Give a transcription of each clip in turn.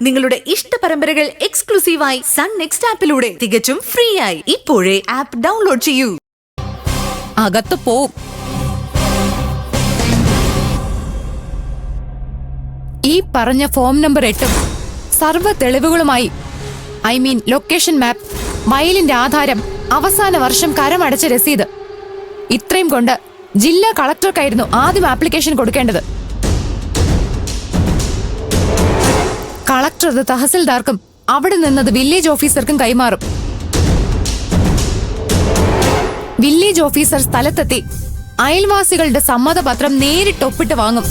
നിങ്ങളുടെ ഇഷ്ട പരമ്പരകൾ എക്സ്ക്ലൂസീവായി സൺ നെക്സ്റ്റ് ആപ്പിലൂടെ തികച്ചും ഫ്രീ ആയി ഇപ്പോഴേ ആപ്പ് ഡൗൺലോഡ് ചെയ്യൂ. അകത്ത് പോവും. ഈ പറഞ്ഞ ഫോം നമ്പർ 8 സർവ്വ തെളിവുകളുമായി, ലൊക്കേഷൻ മാപ്പ്, മൈലിന്റെ ആധാരം, അവസാന വർഷം കരമടച്ച രസീത്, ഇത്രയും കൊണ്ട് ജില്ലാ കളക്ടർക്കായിരുന്നു ആദ്യം ആപ്ലിക്കേഷൻ കൊടുക്കേണ്ടത്. കളക്ടർ അത് തഹസിൽദാർക്കും അവിടെ നിന്നത് വില്ലേജ് ഓഫീസർക്കും കൈമാറും. വില്ലേജ് ഓഫീസർ സ്ഥലത്തെത്തി അയൽവാസികളുടെ സമ്മതപത്രം നേരിട്ട് ഒപ്പിട്ട് വാങ്ങും.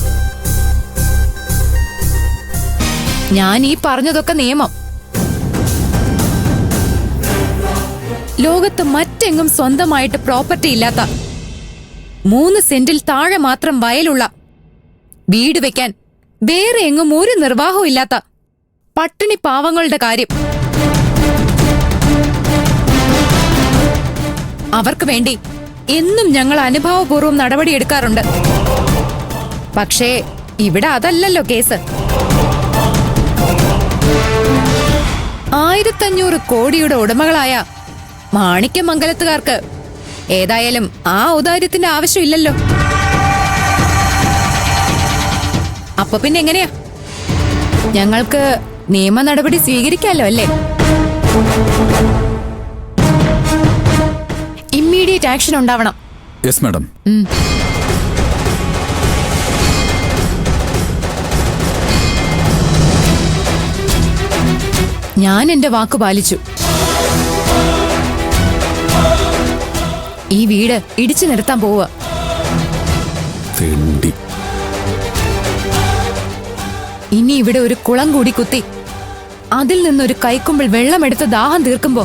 ഞാൻ ഈ പറഞ്ഞതൊക്കെ നിയമം. ലോകത്ത് മറ്റെങ്ങും സ്വന്തമായിട്ട് പ്രോപ്പർട്ടി ഇല്ലാത്ത, 3 സെന്റിൽ താഴെ മാത്രം വയലുള്ള, വീട് വെക്കാൻ വേറെ എങ്ങും ഒരു നിർവാഹവും ഇല്ലാത്ത പട്ടിണി പാവങ്ങളുടെ കാര്യം. അവർക്ക് വേണ്ടി എന്നും ഞങ്ങൾ അനുഭാവപൂർവ്വം നടപടിയെടുക്കാറുണ്ട്. പക്ഷേ ഇവിടെ അതല്ലല്ലോ കേസ്. 1500 കോടിയുടെ ഉടമകളായ മാണിക്യമംഗലത്തുകാർക്ക് ഏതായാലും ആ ഔദാര്യത്തിന്റെ ആവശ്യമില്ലല്ലോ. അപ്പൊ പിന്നെ എങ്ങനെയാ? ഞങ്ങൾക്ക് നിയമ നടപടി സ്വീകരിക്കാമല്ലോ അല്ലേ? ഇമ്മീഡിയറ്റ് ആക്ഷൻ ഉണ്ടാവണം. Yes madam. ഞാൻ എന്റെ വാക്ക് പാലിച്ചു. ഈ വീട് ഇടിച്ചു നിരത്താൻ പോവുക. ഇനി ഇവിടെ ഒരു കുളം കൂടി കുത്തി അതിൽ നിന്നൊരു കൈക്കുമ്പിൾ വെള്ളമെടുത്ത് ദാഹം തീർക്കുമ്പോ